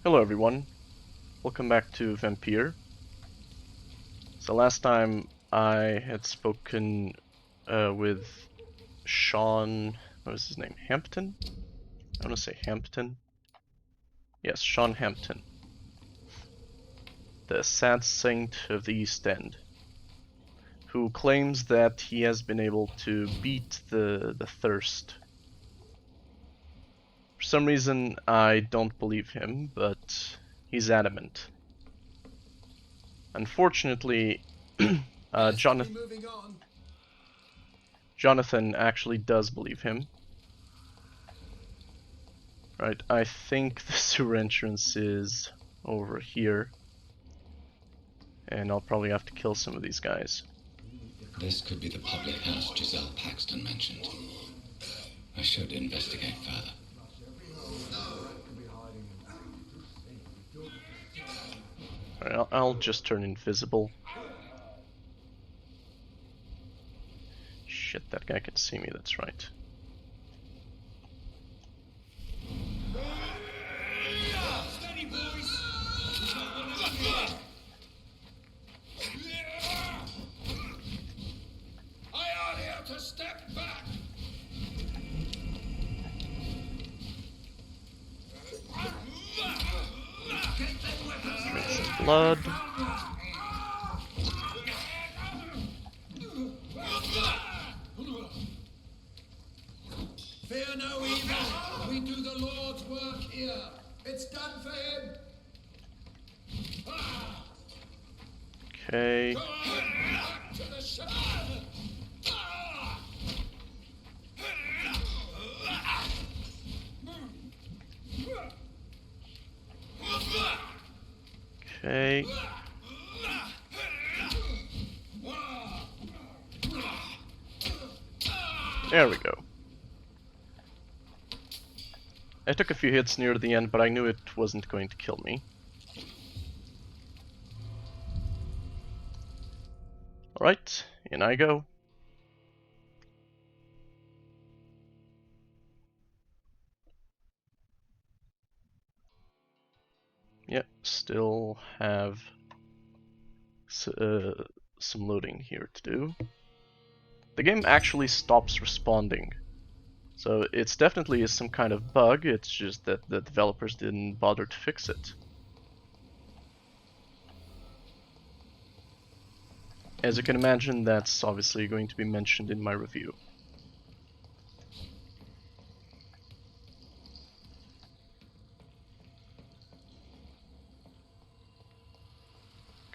Hello everyone, welcome back to Vampyr. So last time I had spoken with Sean, what was his name, Hampton? I want to say Hampton. Yes, Sean Hampton. The sad saint of the East End, who claims that he has been able to beat the thirst. For some reason I don't believe him, but he's adamant. Unfortunately, Jonathan actually does believe him. Right, I think the sewer entrance is over here. And I'll probably have to kill some of these guys. This could be the public house Giselle Paxton mentioned. I should investigate further. Alright, I'll just turn invisible. Shit, that guy can see me, that's right. Drink some blood. Fear no evil. We do the Lord's work here. It's done for him. Okay. Okay. There we go. I took a few hits near the end, but I knew it wasn't going to kill me. Alright, in I go. Yep, still have some loading here to do. The game actually stops responding. So it's definitely some kind of bug, it's just that the developers didn't bother to fix it. As you can imagine, that's obviously going to be mentioned in my review.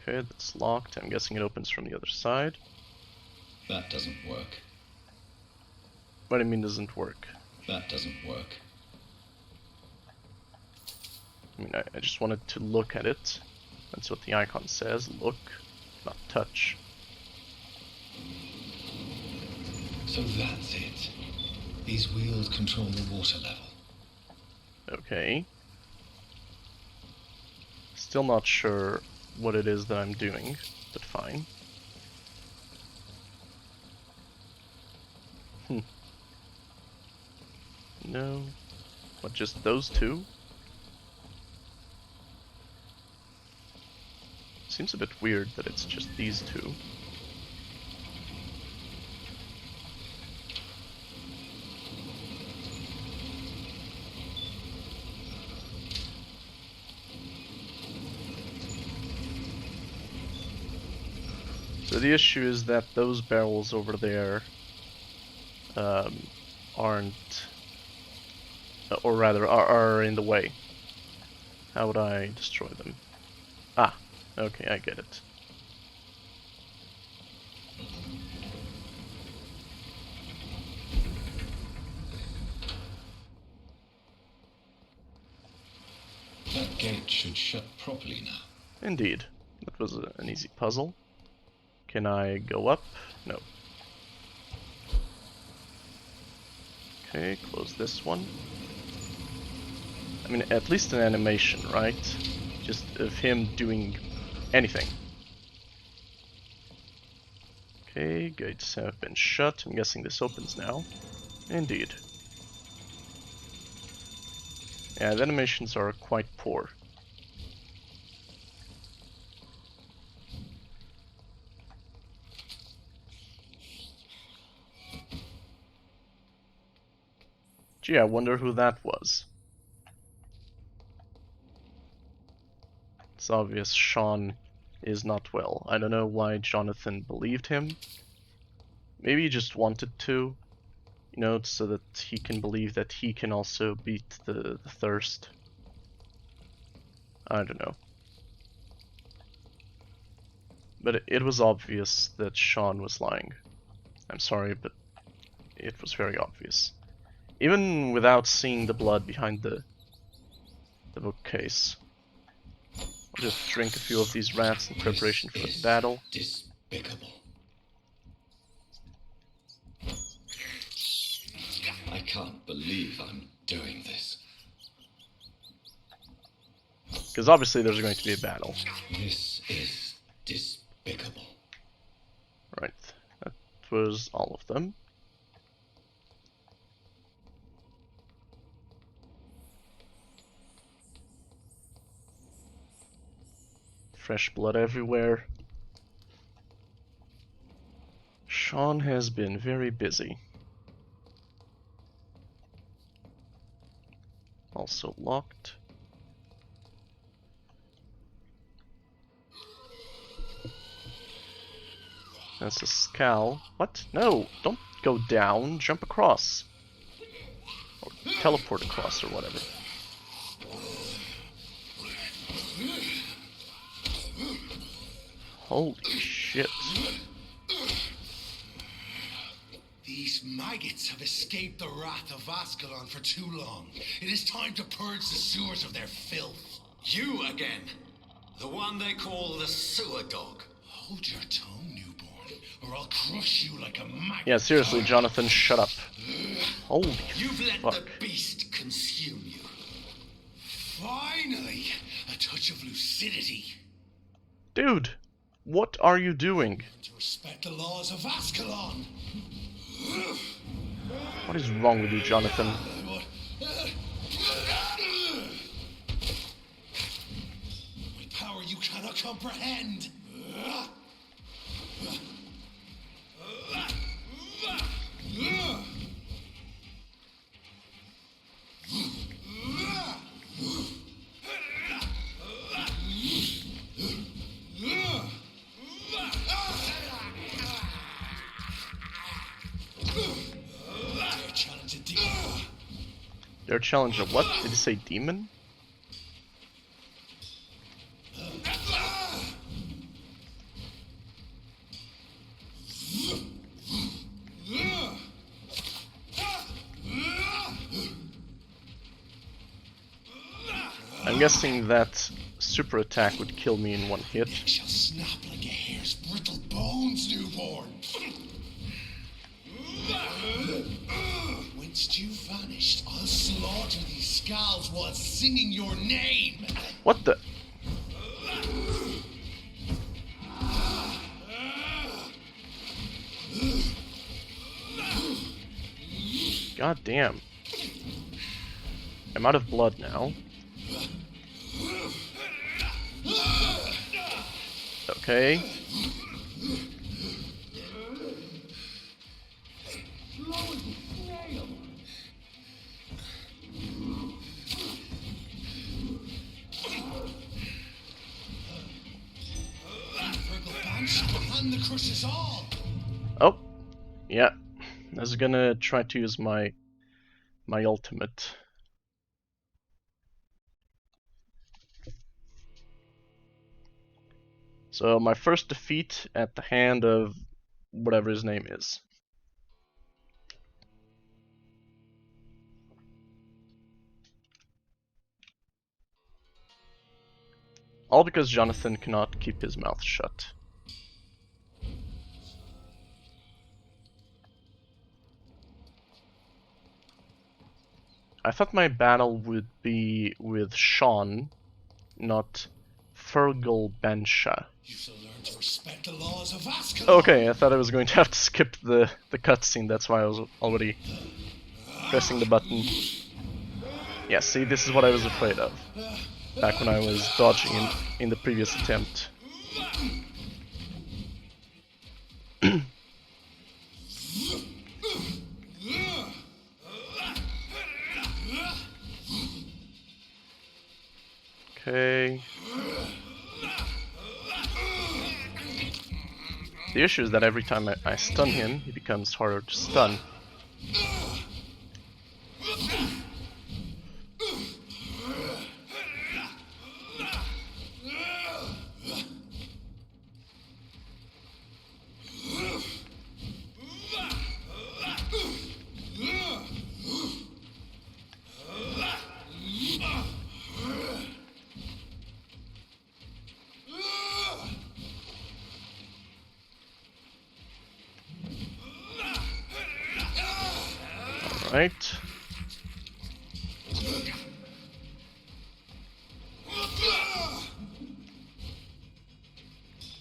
Okay, that's locked. I'm guessing it opens from the other side. That doesn't work. What do you mean doesn't work? That doesn't work. I mean, I just wanted to look at it. That's what the icon says. Look, not touch. So that's it. These wheels control the water level. Okay. Still not sure what it is that I'm doing, but fine. No. What, just those two? Seems a bit weird that it's just these two. So the issue is that those barrels over there aren't, or rather are in the way. How would I destroy them? Ah, okay, I get it. That gate should shut properly now. Indeed. That was an easy puzzle. Can I go up? No. Okay, close this one. I mean, at least an animation, right? Just of him doing anything. Okay, gates have been shut. I'm guessing this opens now. Indeed. Yeah, the animations are quite poor. Gee, I wonder who that was. It's obvious Sean is not well. I don't know why Jonathan believed him. Maybe he just wanted to, you know, so that he can believe that he can also beat the thirst. I don't know. But it was obvious that Sean was lying. I'm sorry, but it was very obvious. Even without seeing the blood behind the bookcase. I'll just drink a few of these rats in preparation for the battle. Despicable. I can't believe I'm doing this. Because obviously there's going to be a battle. This is despicable. Right, that was all of them. Fresh blood everywhere. Sean has been very busy. Also locked. That's a Ascalon. What? No! Don't go down. Jump across. Or teleport across or whatever. Holy shit. These maggots have escaped the wrath of Ascalon for too long. It is time to purge the sewers of their filth. You again. The one they call the sewer dog. Hold your tongue, newborn, or I'll crush you like a maggot. Yeah, seriously, Jonathan, shut up. Holy You've let fuck. the beast consume you. Finally, a touch of lucidity. Dude, what are you doing? To respect the laws of Ascalon. What is wrong with you, Jonathan? With power you cannot comprehend. Their challenge of what? Did you say demon? I'm guessing that super attack would kill me in one hit. It shall snap like a hare's brittle bones, newborn. Whence you vanished, I'll slaughter these scalds while singing your name. What the? God damn. I'm out of blood now. Okay. And the crushes all. Oh, yeah. I was gonna try to use my ultimate. So my first defeat at the hand of whatever his name is. All because Jonathan cannot keep his mouth shut. I thought my battle would be with Sean, not Fergal Bensha. You shall learn to respect the laws of Ascalon. Okay, I thought I was going to have to skip the cutscene, that's why I was already pressing the button. Yeah, see, this is what I was afraid of. Back when I was dodging in the previous attempt. Okay. The issue is that every time I stun him, he becomes harder to stun. Right.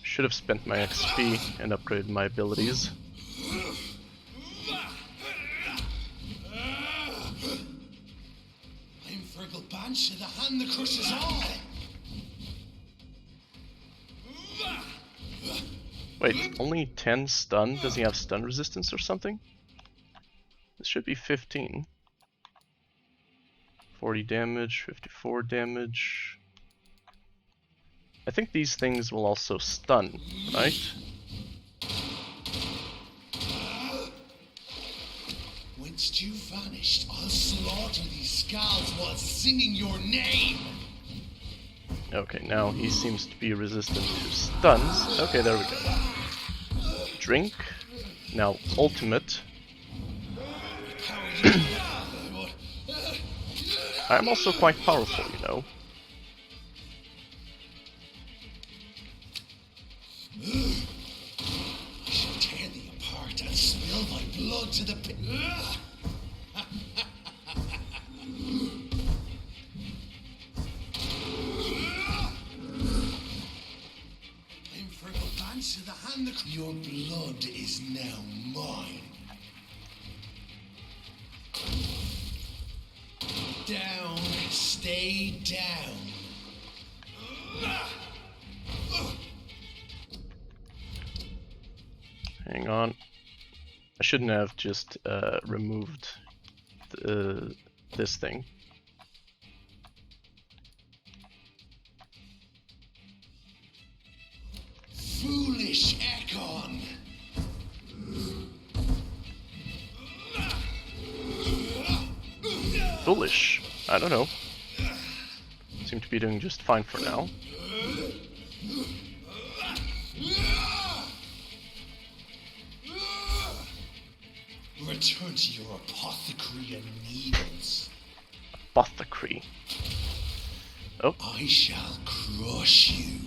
Should have spent my XP and upgraded my abilities. I'm Fergal Banshee, the hand that crushes all. Wait, only 10 stun? Does he have stun resistance or something? This should be 15. 40 damage, 54 damage. I think these things will also stun, right? Whence you vanished, I'll slaughter these skulls while singing your name. Okay, now he seems to be resistant to stuns. Okay, there we go. Drink. Now ultimate. I'm also quite powerful, you know. I shall tear thee apart and spill thy blood to the pit. I'm Fergal Banshee, the hand that... Your blood is now mine. Down, stay down. Hang on. I shouldn't have just removed this thing. Foolish Ascalon. Foolish. I don't know. Seem to be doing just fine for now. Return to your apothecary and needles. Apothecary. Oh. I shall crush you.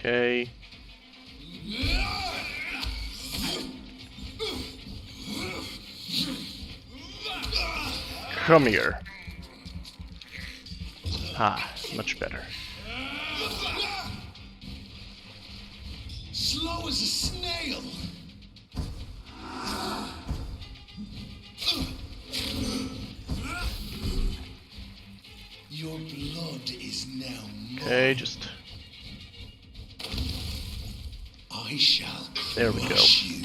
Okay. Come here. Ah, much better. Slow as a snail. Your blood is now mine. Okay, just... I shall There we go. crush you.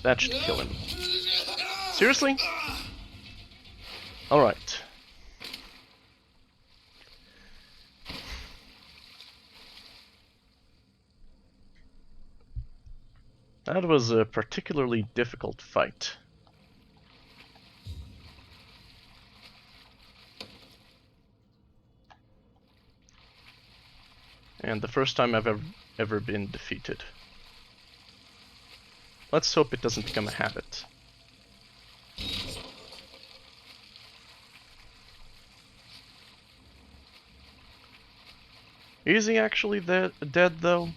That should kill him. Seriously? Alright. That was a particularly difficult fight. And the first time I've ever been defeated. Let's hope it doesn't become a habit. Is he actually dead though?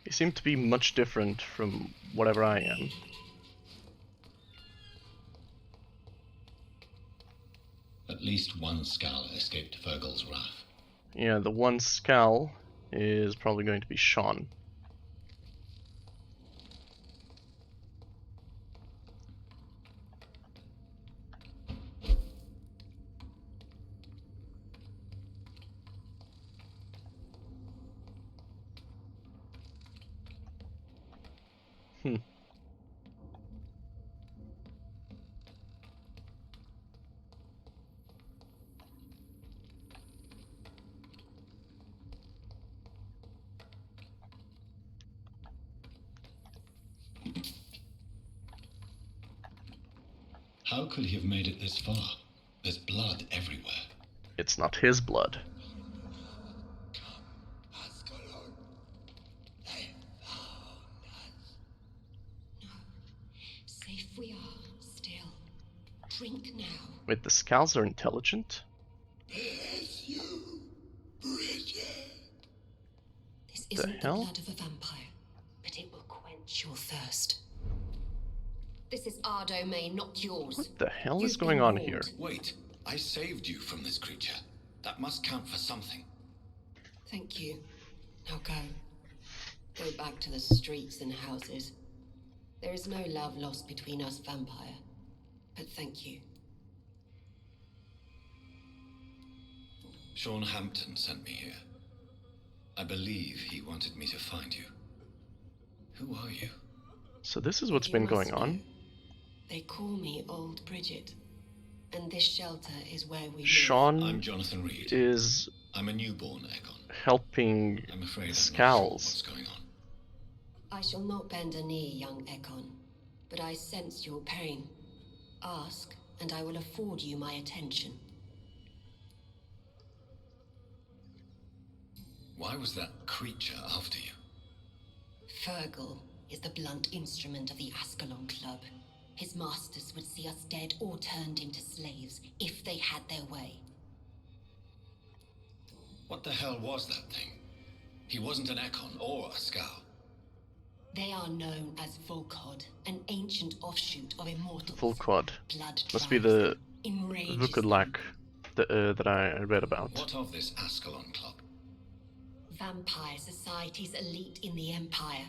He seemed to be much different from whatever I am. At least one skull escaped Fergal's wrath. Yeah, the one skull is probably going to be Sean. Hmm. How could he have made it this far? There's blood everywhere. It's not his blood. Ascalon. They found us. Safe we are, still. Drink now. Wait, the Scals are intelligent? Bless you, Bridget. This The isn't the hell? blood of a vampire, but it will quench your thirst. This is our domain, not yours. What the hell is You've going been on warned. here? Wait, I saved you from this creature. That must count for something. Thank you. Now go. Go back to the streets and houses. There is no love lost between us, vampire. But thank you. Sean Hampton sent me here. I believe he wanted me to find you. Who are you? So this is what's You been must going on. know. They call me Old Bridget. And this shelter is where we live. Sean I'm Jonathan Reid. is I'm a newborn Egon. helping I'm afraid I'm not sure Scals. what's going on. I shall not bend a knee, young Ekon, but I sense your pain. Ask, and I will afford you my attention. Why was that creature after you? Fergal is the blunt instrument of the Ascalon Club. His masters would see us dead or turned into slaves if they had their way. What the hell was that thing? He wasn't an Ekon or a Skal. They are known as Volkod, an ancient offshoot of immortals. Volkod. Blood Must be drives the them, enrages them. Vukulak that I read about. What of this Ascalon Club? Vampire society's elite in the Empire.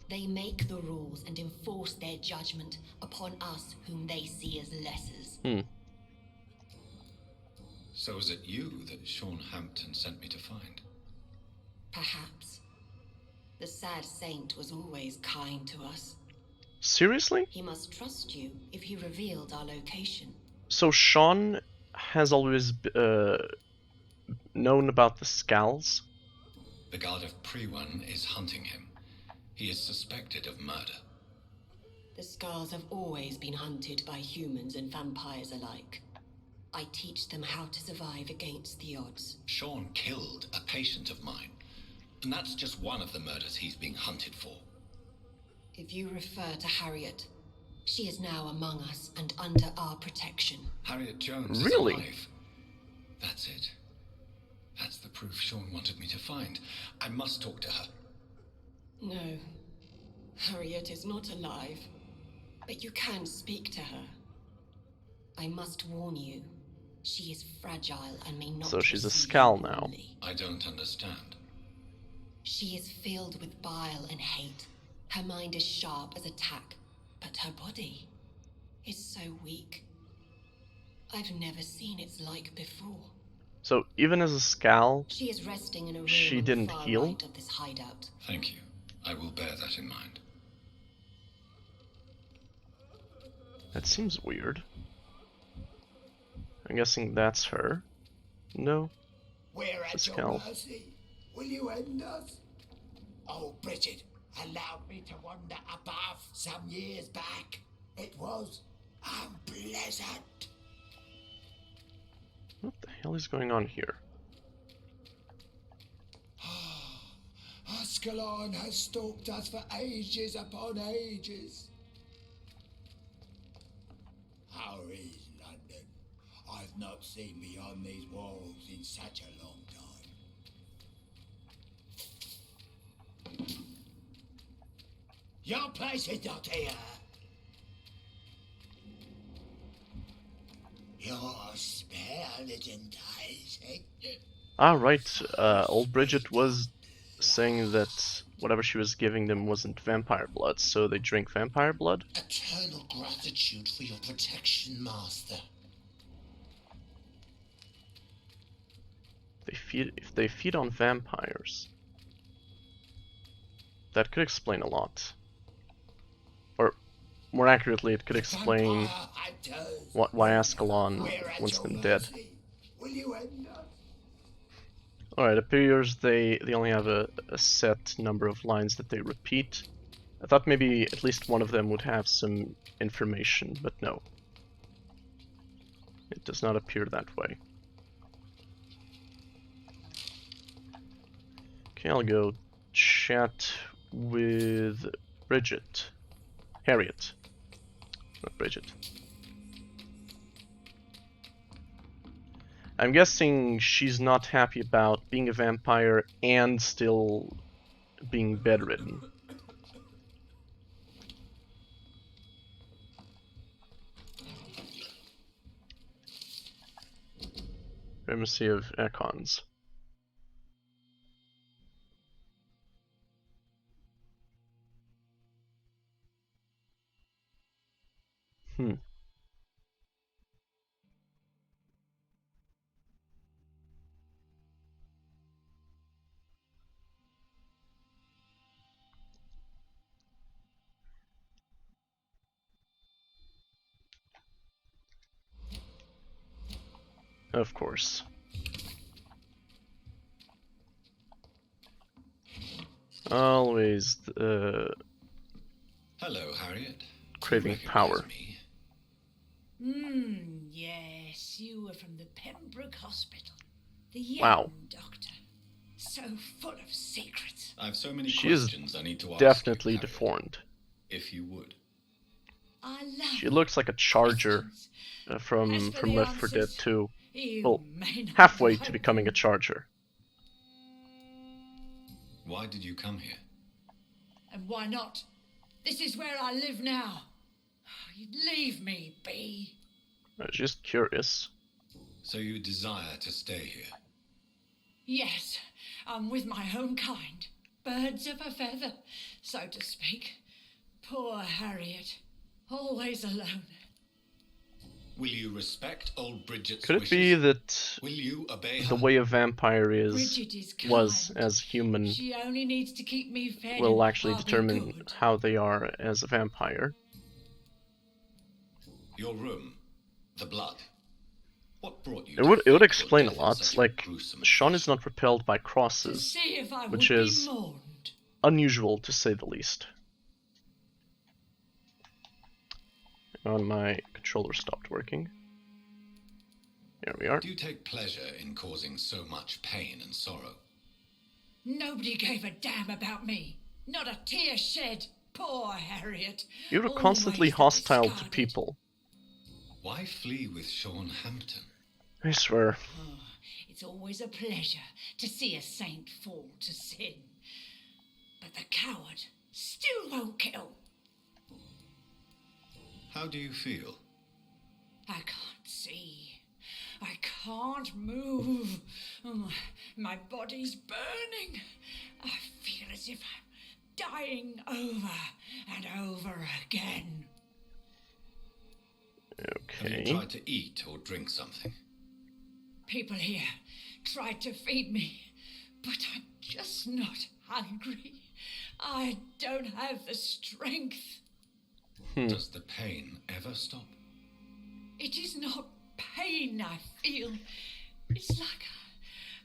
They make the rules and enforce their judgment upon us whom they see as lessers. So is it you that Sean Hampton sent me to find? Perhaps. The sad saint was always kind to us. Seriously? He must trust you if he revealed our location. So Sean has always known about the Scals? The God of Prewan is hunting him. He is suspected of murder. The Scars have always been hunted by humans and vampires alike. I teach them how to survive against the odds. Sean killed a patient of mine. And that's just one of the murders he's being hunted for. If you refer to Harriet, she is now among us and under our protection. Harriet Jones Really? is alive. That's it. That's the proof Sean wanted me to find. I must talk to her. No, Harriet is not alive, but you can speak to her. I must warn you, she is fragile and may not. So she's a receive Skal you now. warmly. I don't understand. She is filled with bile and hate. Her mind is sharp as a tack, but her body is so weak. I've never seen its like before. So even as a Skal, She is resting in a room She on didn't the far heal? right of this hideout. Thank you. I will bear that in mind. that seems weird. I'm guessing that's her. No. We're at It's your Cal. mercy. Will you end us? Oh, Bridget allowed me to wander above some years back. It was unpleasant. What the hell is going on here? Ascalon has stalked us for ages upon ages. How is London? I've not seen beyond these walls in such a long time. Your place is not here. Your spell is enticing. Ah, right. Old Bridget was saying that whatever she was giving them wasn't vampire blood, so they drink vampire blood? Eternal gratitude for your protection, Master. If they feed on vampires, that could explain a lot. more accurately, it could explain Vampire hunters, why Ascalon we're at wants your them dead. mercy. Will you end us? Alright, appears they only have a set number of lines that they repeat. I thought maybe at least one of them would have some information, but no. It does not appear that way. Okay, I'll go chat with Bridget. Harriet. Not Bridget. I'm guessing she's not happy about being a vampire and still being bedridden. Primacy of icons. Of course. Always Hello, Harriet. craving Do you power. recognize me? Yes, you were from the Pembroke Hospital. The young Wow. doctor. So full of secrets. I've so many She is questions I need to ask definitely you, Harriet, deformed. if you would. I love She looks like a charger questions. from As for the Left 4 Dead answers, 2. You Well, may not halfway like to becoming a them. charger. Why did you come here? And why not? This is where I live now. You'd leave me be. I was just curious. So you desire to stay here? Yes, I'm with my own kind. Birds of a feather, so to speak. Poor Harriet. Always alone. Will you respect old Bridget's Could it wishes? be that Will you obey the her? way a vampire Bridget is was kind. as human She only needs to keep me fed. will and actually I'll be determine good. how they are as a vampire? Your room, the blood. What brought you? It would to fake your explain a death in lot. such Like, gruesome Sean is fashion? not repelled by To crosses, see if I which would is be mourned. unusual to say the least. And my controller stopped working. There we are. Do you take pleasure in causing so much pain and sorrow? Nobody gave a damn about me. Not a tear shed. Poor Harriet. You're constantly Always hostile to discarded. people. Why flee with Sean Hampton? I swear. Oh, it's always a pleasure to see a saint fall to sin. But the coward still won't kill. How do you feel? I can't see. I can't move. Oh, my body's burning. I feel as if I'm dying over and over again. Have you Okay. tried to eat or drink something? People here tried to feed me, but I'm just not hungry. I don't have the strength. Does the pain ever stop? It is not pain I feel. It's like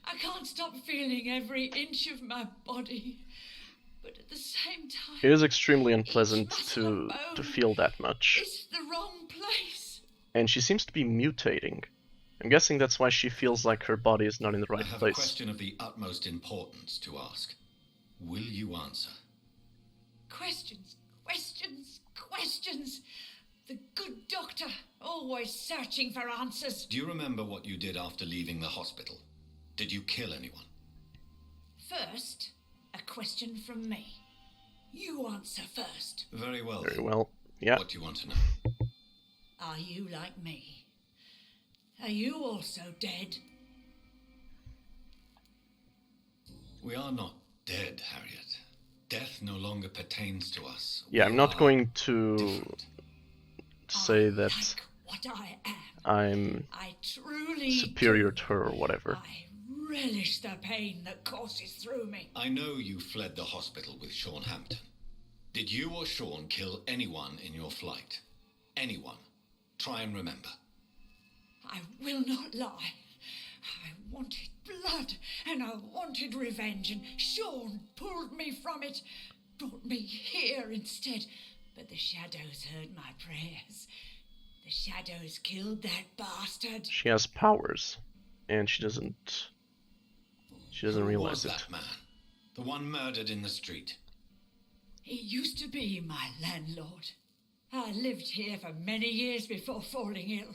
I can't stop feeling every inch of my body. But at the same time, It is extremely unpleasant each muscle and to bone feel that much. is the wrong place. And she seems to be mutating. I'm guessing that's why she feels like her body is not in the I right have a place. question of the utmost importance to ask. Will you answer? Questions, questions, questions. The good doctor, always searching for answers. Do you remember what you did after leaving the hospital? Did you kill anyone? First, a question from me. You answer first. Very well. Very then. well. Yeah. What do you want to know? Are you like me? Are you also dead? We are not dead, Harriet. Death no longer pertains to us. Yeah, We I'm not are going to different. say I that like what I am. I'm I truly superior do. to her or whatever. I relish the pain that courses through me. I know you fled the hospital with Sean Hampton. Did you or Sean kill anyone in your flight? Anyone? Try and remember. I will not lie. I wanted blood, and I wanted revenge, and Sean pulled me from it, brought me here instead. But the shadows heard my prayers. The shadows killed that bastard. She has powers, and she doesn't Who realize was it. that man? The one murdered in the street? He used to be my landlord. I lived here for many years before falling ill.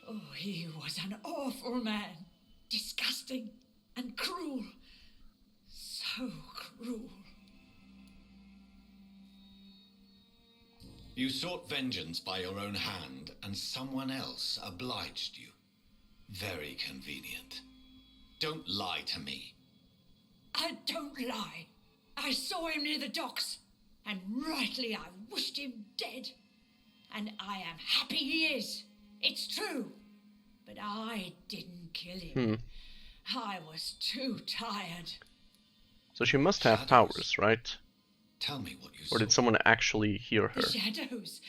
Oh, he was an awful man. Disgusting and cruel. So cruel. You sought vengeance by your own hand, and someone else obliged you. Very convenient. Don't lie to me. I don't lie. I saw him near the docks, and rightly I wished him dead. And I am happy he is. It's true. But I didn't kill him. I was too tired. So she must have powers, right? Tell me what you Or saw. did someone actually hear her? The shadows,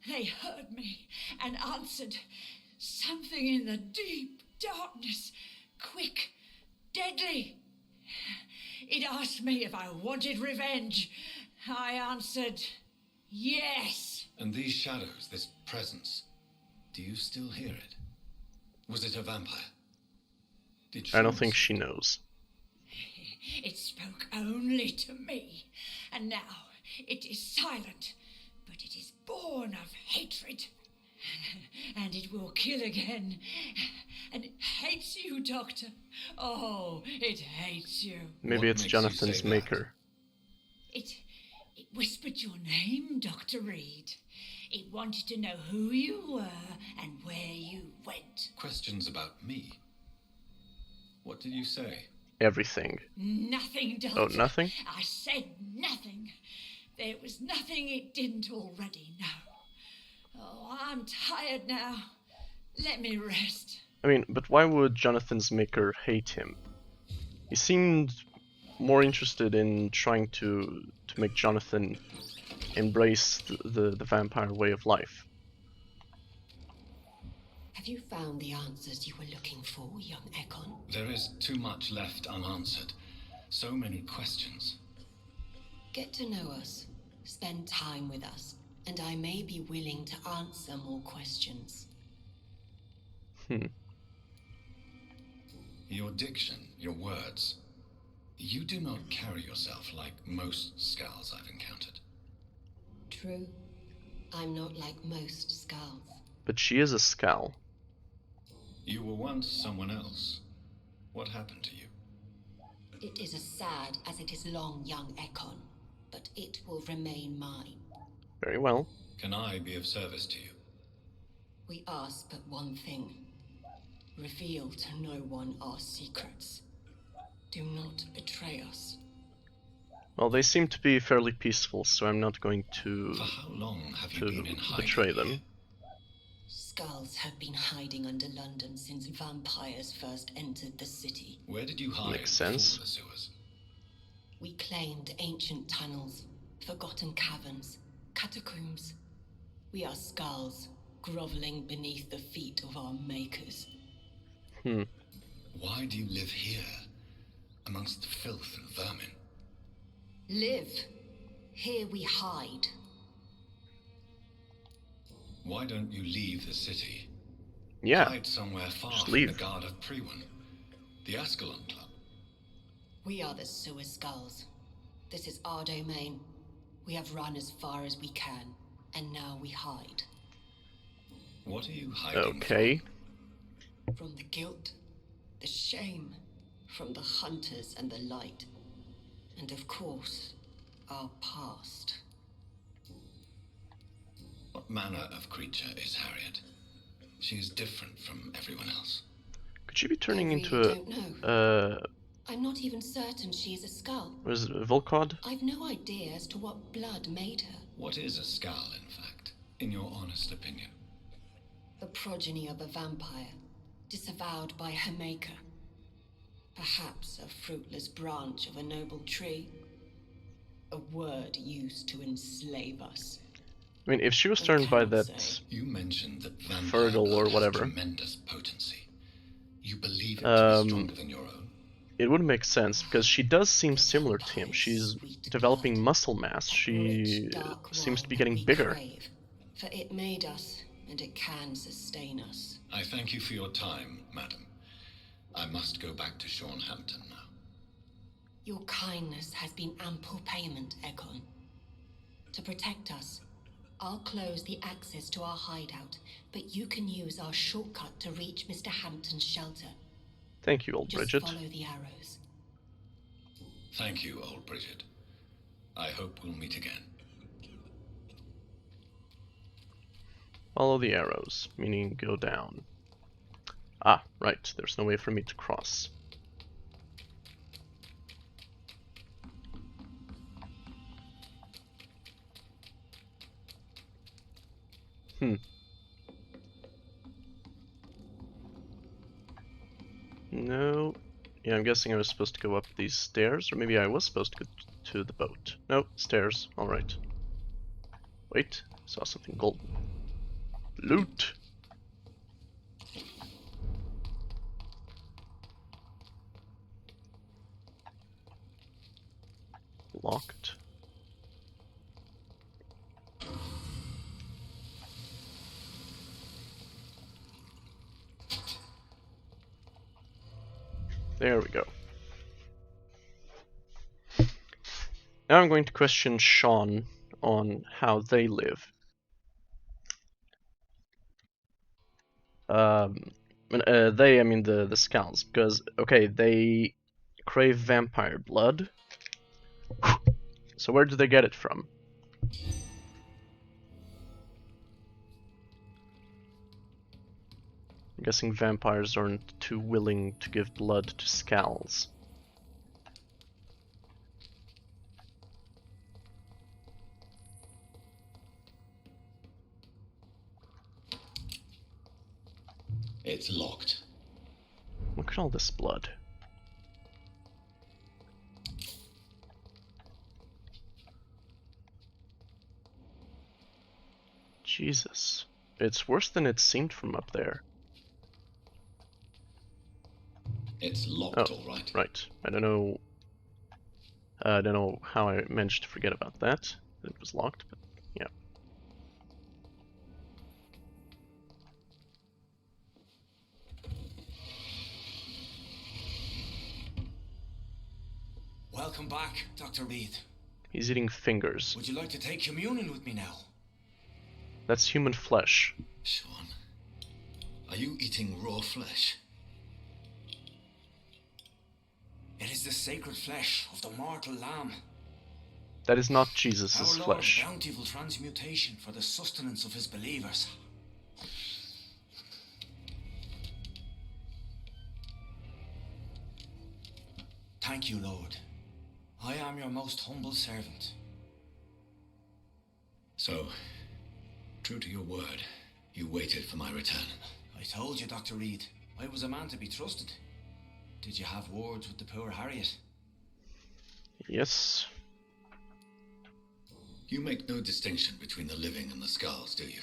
they heard me and answered. Something in the deep darkness, quick, deadly. It asked me if I wanted revenge. I answered, yes. And these shadows, this presence, do you still hear it? Was it a vampire? Did I don't think she knows. It spoke only to me, and now it is silent, but it is born of hatred. And it will kill again. And it hates you, Doctor. Oh, it hates you. Maybe What it's makes you Jonathan's say that? maker. It whispered your name, Dr. Reid. It wanted to know who you were and where you went. Questions about me? What did you say? Everything. Nothing, Doctor. Oh, nothing? I said nothing. There was nothing it didn't already know. Oh, I'm tired now. Let me rest. I mean, but why would Jonathan's maker hate him? He seemed more interested in trying to make Jonathan embrace the vampire way of life. Have you found the answers you were looking for, young Ekon? There is too much left unanswered. So many questions. Get to know us, spend time with us, and I may be willing to answer more questions. Your diction, your words. You do not carry yourself like most Skulls I've encountered. True, I'm not like most Skulls. But she is a Skull. You were once someone else. What happened to you? It is as sad as it is long, young Ekon, but it will remain mine. Very well. Can I be of service to you? We ask but one thing. Reveal to no one our secrets. Do not betray us. Well, they seem to be fairly peaceful, so I'm not going to For how long have you been in hiding? betray them. here? Skulls have been hiding under London since vampires first entered the city. Where did you hide Makes sense. before the sewers? We claimed ancient tunnels, forgotten caverns, catacombs. We are skulls, groveling beneath the feet of our makers. Why do you live here, amongst the filth and vermin? Live. Here we hide. Why don't you leave the city? Yeah, Hide somewhere far just from leave. the guard of Priwen, the Ascalon Club. We are the sewer skulls. This is our domain. We have run as far as we can, and now we hide. What are you hiding Okay. From the guilt, the shame, from the hunters and the light. And of course, our past. What manner of creature is Harriet? She is different from everyone else. Could she be turning I really into don't know. a I'm not even certain she is a skull. was it a Volcod? I've no idea as to what blood made her. What is a skull, in fact, in your honest opinion? The progeny of a vampire, disavowed by her maker. Perhaps a fruitless branch of a noble tree. a word used to enslave us. I mean, if she was I turned by cannot that say. You mentioned that vampire Fergal or blood has whatever, tremendous potency. You believe it to be stronger than your own? it would make sense, because she does seem The similar to him. vampire's She's sweet developing blood, muscle mass. that She rich, dark seems to be wine getting we bigger. crave, for it made us, and it can sustain us. I thank you for your time, madam. I must go back to Hampton now. Your kindness has been ample payment, Ekon. To protect us, I'll close the access to our hideout, but you can use our shortcut to reach Mr. Hampton's shelter. Thank you, old Just Bridget. follow the arrows. Thank you, old Bridget. I hope we'll meet again. Follow the arrows, meaning go down. Ah, right, there's no way for me to cross. No. Yeah, I'm guessing I was supposed to go up these stairs, or maybe I was supposed to go to the boat. No, stairs. Alright. Wait, saw something golden. Loot! Locked. There we go. Now I'm going to question Sean on how they live. They, I mean the Scals, because, okay, they crave vampire blood. So where do they get it from? I'm guessing vampires aren't too willing to give blood to Scals. It's locked. Look at all this blood. Jesus. It's worse than it seemed from up there. It's locked, Oh, all right. right. I don't know how I managed to forget about that. It was locked, but yeah. Welcome back, Dr. Reid. He's eating fingers. Would you like to take communion with me now? That's human flesh. Sean, are you eating raw flesh? It is the sacred flesh of the mortal lamb. That is not Jesus' Our Lord's flesh. bountiful transmutation for the sustenance of his believers. Thank you, Lord. I am your most humble servant. So, true to your word, you waited for my return. I told you, Dr. Reid, I was a man to be trusted. Did you have words with the poor Harriet? Yes. You make no distinction between the living and the Scars, do you?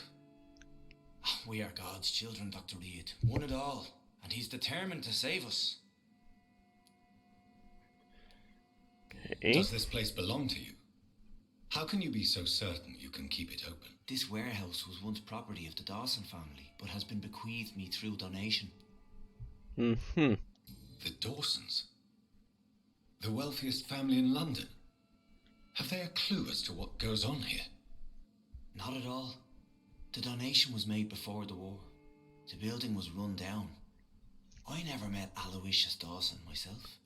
We are God's children, Dr. Reid. One and all. And he's determined to save us. Okay. Does this place belong to you? How can you be so certain you can keep it open? This warehouse was once property of the Dawson family, but has been bequeathed me through donation. Mm-hmm. The Dawsons? The wealthiest family in London? Have they a clue as to what goes on here? Not at all. The donation was made before the war. The building was run down. I never met Aloysius Dawson myself.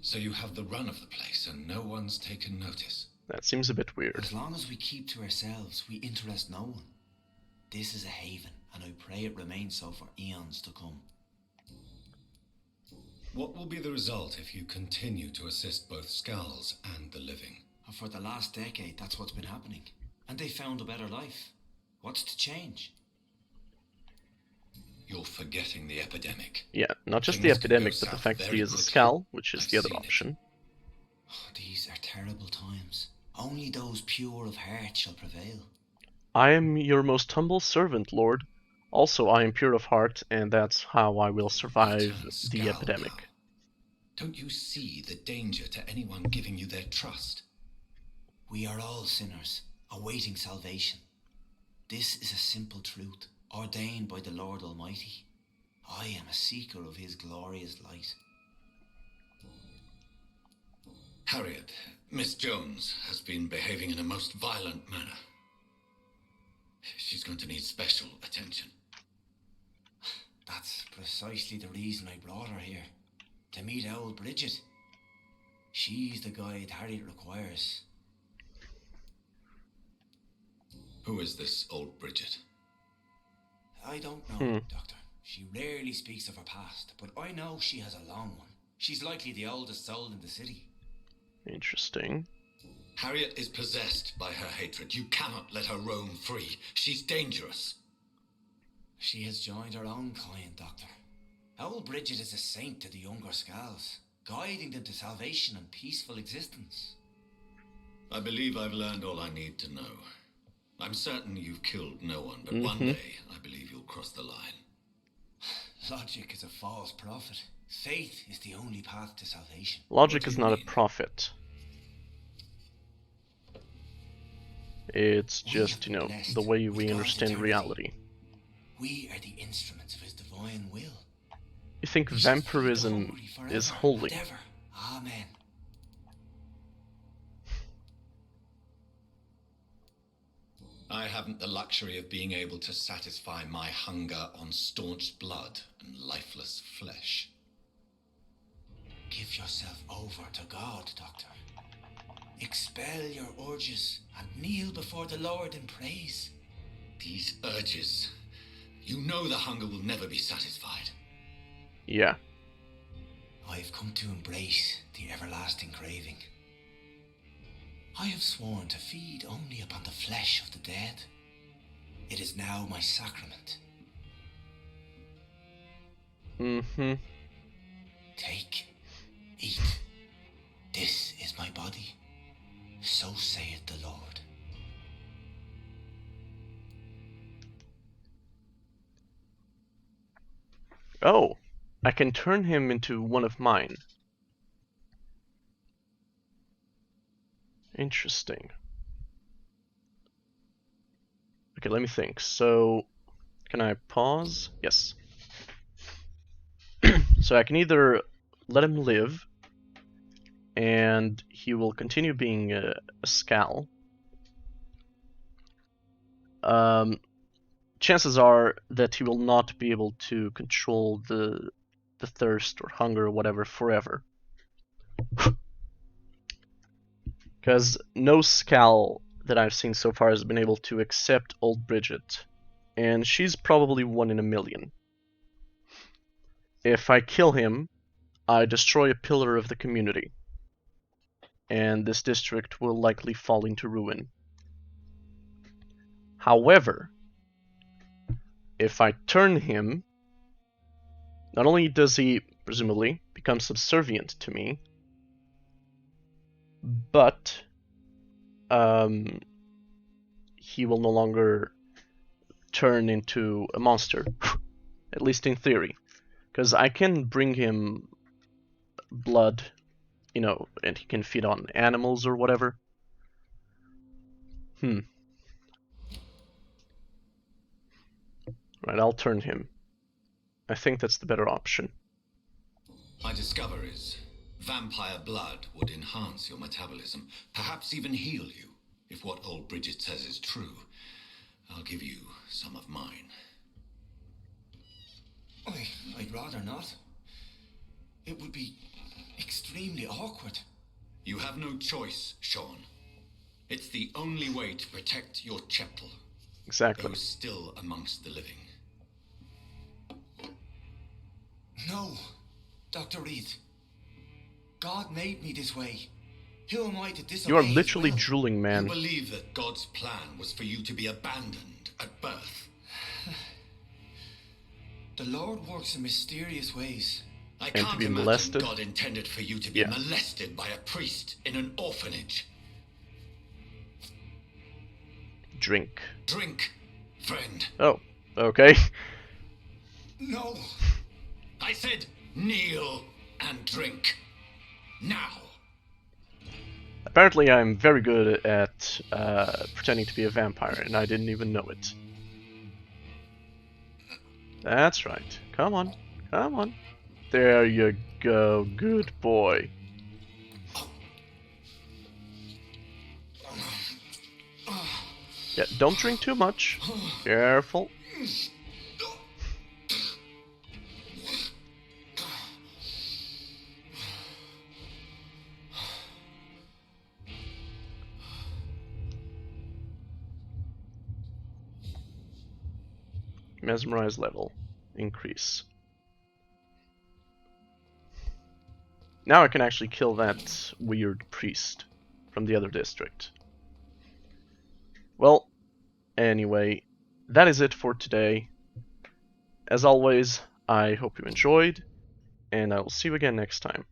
So you have the run of the place and no one's taken notice? That seems a bit weird. As long as we keep to ourselves, we interest no one. This is a haven, and I pray it remains so for eons to come. What will be the result if you continue to assist both Scals and the living? And for the last decade, that's what's been happening. And they found a better life. What's to change? You're forgetting the epidemic. Yeah, not just Things the could go epidemic, but the south fact that he very is a quickly. Skal, which is I've the other seen it. option. Oh, these are terrible times. Only those pure of heart shall prevail. I am your most humble servant, Lord. Also, I am pure of heart, and that's how I will survive You've turned the scowl epidemic. now. Don't you see the danger to anyone giving you their trust? We are all sinners, awaiting salvation. This is a simple truth, ordained by the Lord Almighty. I am a seeker of his glorious light. Harriet, Miss Jones has been behaving in a most violent manner. She's going to need special attention. That's precisely the reason I brought her here. To meet old Bridget. She's the guide Harriet requires. Who is this old Bridget? I don't know, Doctor. She rarely speaks of her past, but I know she has a long one. She's likely the oldest soul in the city. Interesting. Harriet is possessed by her hatred. You cannot let her roam free. She's dangerous. She has joined her own kind, Doctor. Old Bridget is a saint to the younger Scals, guiding them to salvation and peaceful existence. I believe I've learned all I need to know. I'm certain you've killed no one, but one day I believe you'll cross the line. Logic is a false prophet. Faith is the only path to salvation. Logic What do is you not a mean? prophet. It's We just, have been the blessed way with we God's understand eternity. reality. We are the instruments of his divine will. You think We shall feed the vampirism hungry forever is holy? and ever. Amen. I haven't the luxury of being able to satisfy my hunger on staunched blood and lifeless flesh. Give yourself over to God, Doctor. Expel your urges and kneel before the Lord in praise. These urges. You know the hunger will never be satisfied. Yeah. I have come to embrace the everlasting craving. I have sworn to feed only upon the flesh of the dead. It is now my sacrament. Mm-hmm. Take, eat. This is my body. So saith the Lord. Oh, I can turn him into one of mine. Interesting. Okay, let me think. So, can I pause? Yes. So I can either let him live, and he will continue being a Scal. Chances are that he will not be able to control the thirst or hunger or whatever forever. Because no Scal that I've seen so far has been able to accept old Bridget, and she's probably 1 in a million. If I kill him, I destroy a pillar of the community, and this district will likely fall into ruin. However, if I turn him, not only does he, presumably, become subservient to me, but he will no longer turn into a monster, at least in theory. Because I can bring him blood, and he can feed on animals or whatever. Right, I'll turn him. I think that's the better option. My discoveries. Vampire blood would enhance your metabolism, perhaps even heal you. If what old Bridget says is true, I'll give you some of mine. I'd rather not. It would be extremely awkward. You have no choice, Sean. It's the only way to protect your chapel. Exactly. Those still amongst the living. No, Dr. Reid. God made me this way. Who am I to disobey You are his literally will? drooling, You man. believe that God's plan was for you to be abandoned at birth. The Lord works in mysterious ways. I And to can't be imagine molested? God intended for you to be Yeah. molested by a priest in an orphanage. Drink. Drink, friend. Oh, okay. No. I said kneel and drink. Now. Apparently I'm very good at pretending to be a vampire, and I didn't even know it. That's right. Come on. Come on. There you go. Good boy. Yeah, don't drink too much. Careful. Mesmerize level. Increase. Now I can actually kill that weird priest from the other district. Well, anyway, that is it for today. As always, I hope you enjoyed, and I will see you again next time.